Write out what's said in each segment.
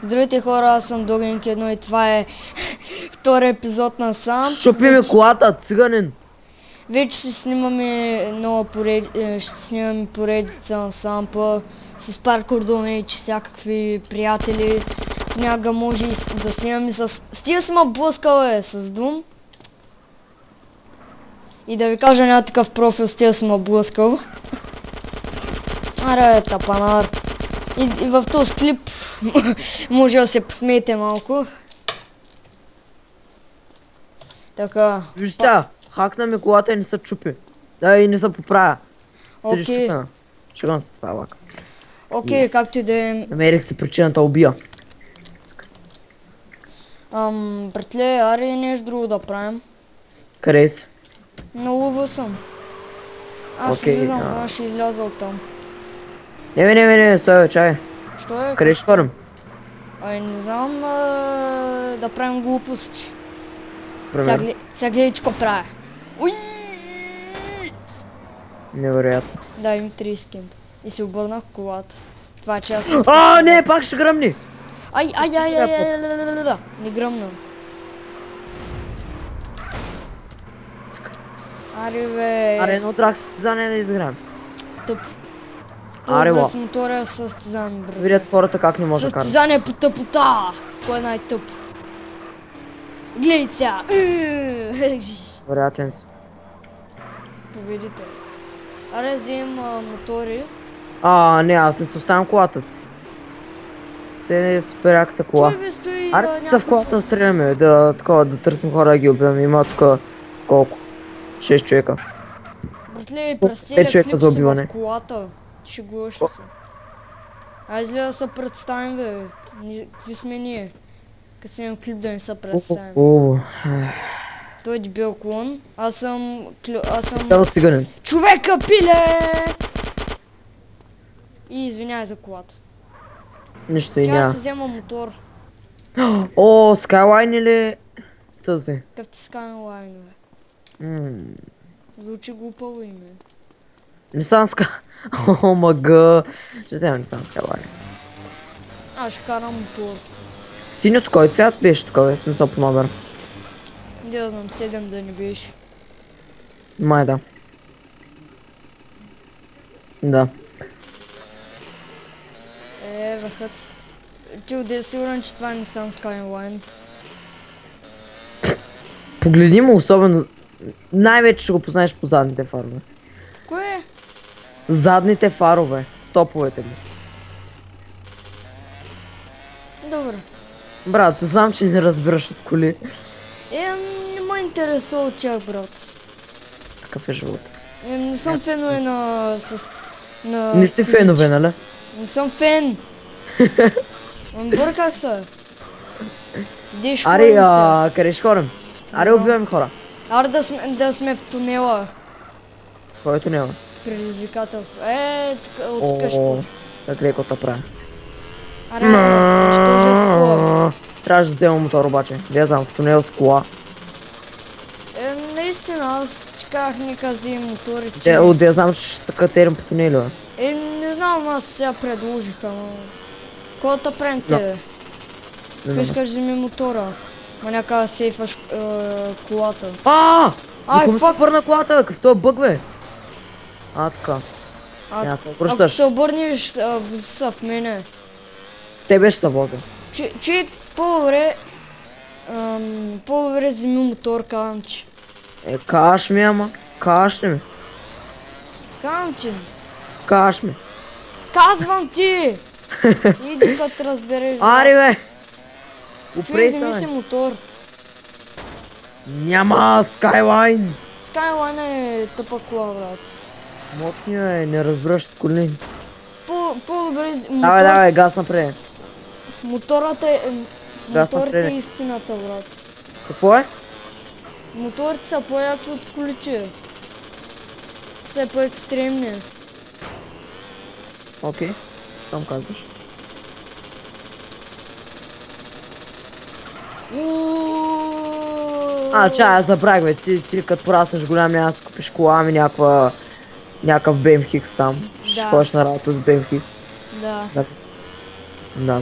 Здравейте хора, аз съм Догенки 1 и това е втори епизод на Сам. Шупи ми колата, циганин! Вече ще снимаме ще снимаме поредица на Сампа с паркур донейч, всякакви приятели. Понякога може и да снимаме с... Стига си ма блъскал с Doom. И да ви кажа, няма такъв профил, стига си ма блъскал. Аре, тапанар. И в този клип може да се посмеете малко. Така. Вижте, хакна ми колата и не се чупи. Да, и не се поправя. Седи чупена. Шегам се, това е лак. Окей, както и да е. Намерих си причината убия. Братле, аре нещо друго да правим. Къде си? На лъва съм. Аз излизам, аз ще изляза оттам. Не, стой бе, чакай. Що е? Къде ще ходим? Не знам, да правим глупости. Примерно. Сега гледай, че какво правя. Уи! Невероятно. Дай ми 30 секунди. И се обърнах в колата. Това е част. Не, пак ще гръмни! Ай, не гръмна. Аре бе. Аре, едно драк състезание да изграем. Тъп. Аре, без мотора състезание, брат. Видят хората как не може да карат. Състезание по тъпота. Кой е най-тъп? Гледай сега. Вероятен си. Победител. Аре, вземем мотори. Не, аз не се оставям колата. Се е супер яката кола. Аре, са в колата да стреляме, да търсим хора да ги убиваме. Има тук колко? 6 човека. Братле, през целия клип си в колата. Шегуваш ли се? Айде ли да се представим, бе? Какви сме ние? Като снимам клип да не се представим. Той е дебел клон. Аз съм... циганин. Човека, пиле! И извинявай за колата. Нищо и няма. няма. Тя се взема мотор. О, Skyline или... Тази? Какъв ти Skyline, бе? Звучи глупаво име. Nissan Sky... О, мага. Ще взема Nissan Skyline. Аз ще карам мотор. Синьото кой цвят беше тук, бе? Смисъл по номер. Не да знам, 7 да не беше. Май да. Да. Върхът си. Ти да е сигурен, че това е Nissan Skyline. Погледни му особено... Най-вече ще го познаеш по задните фарове. Кое? Задните фарове. Стоповете му. Добре. Брат, знам, че не разбираш от коли. Не ме интересува от тях, брат. Какъв е живот? Не съм фенове на... Не си фенове, нали? Не съм фен. Бърках се. Аре, къде ще ходим? Аре, убиваме хора. Аре да сме в тунела. Кой е тунела? Предизвикателство. От тук ще почва. Как лекота правя? Аре, нищожество. Трябваше да взема мотор обаче. Влязам в тунел с кола. Наистина, аз ти казах нека вземи моторите. Да знам, че ще се катерим по тунели, бе. Не знам, аз сега предложиха, но... Какво да правим тебе? Искаш вземи мотора. Ма някак да сейфаш колата. Ако се върна колата, бе, какъв това бъг, бе? Така. Няма се обръщаш. Ако се обърнеш в мене. Тебе ще се возя. Че по-добре... По-добре вземи мотор, казвам че. Каш ми, ама. Каш ли ми? Казвам че. Каш ми. Казвам ти! Иди като разбереш. Ари, бе! Упрей се, вземи си мотор. Няма Skyline! Skyline е тъпа кола, брат. Мотни, бе, не разбираш с коли. По-добре... Давай, газ напред. Моторът е истината, брат. Какво е? Моторите са по-яки от колите. Са по-екстремни. Окей, там казваш. Чай, забрах, бе, ти като пораснеш голям няма да си купиш кола, ами някакъв BMX там. Ще ходиш на работа с BMX. Да. Да.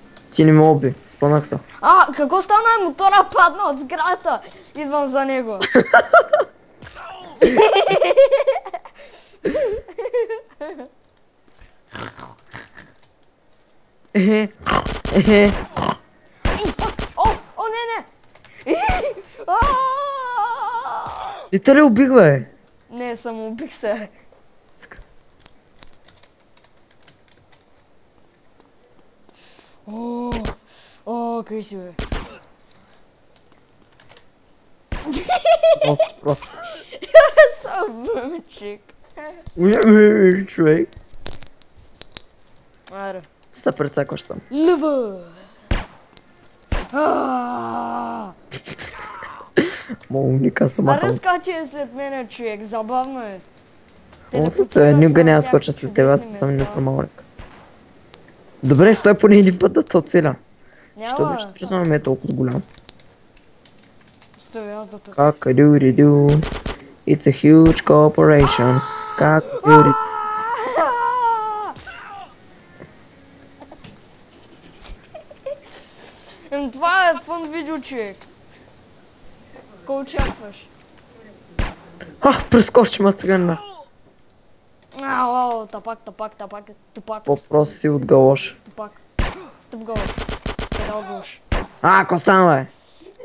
Ти не ме уби, спънах се. Какво стана? Мотора падна от сградата. Идвам за него. О, не! И те ли убих, бе? Не, само убих се. Къде си, бе? Просто. Съм бъмчик. Човек. Аре. Се прецакваш сам. Лъва! Умника сама. Разкачи след мене, човек. Забавно е. Никога няма скоча след тебе, аз съм неформалник. Добре, стой поне един път да те оцеля. Що беше трудно ме е толкова голям? Стой, аз да те... Кака-ду-ди-ду. It's a huge corporation. Кака-ду-ди-ду. Това е фън видео, човек. Какво очакваш? Прескочи ма цигана. Тупак. Въпрос си от галош. Тупак. Тъп галош. Педал галош. Ко стана, бе?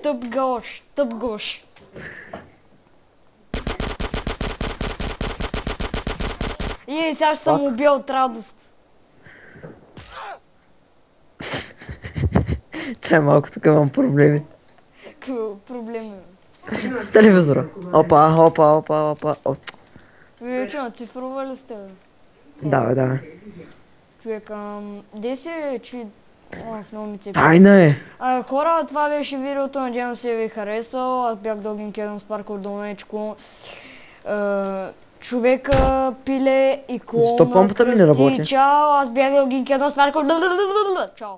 Тъп галош. И сега ще съм убил от радост. Чай малко, тук имам проблеми. Какво проблеми? С телевизора. Опа. Вие че, цифрова ли сте, бе? Да. Човек, де се, че... много ми цепи. Тайна е. Хора, това беше видеото, надявам се ви е харесал. Аз бях Дългин Кедън Спаркъл Дълнечко. Човека, пиле и клона. Защо помпата ми не работи? Чао, аз бях Дългин Кедън Спаркъл. Чао.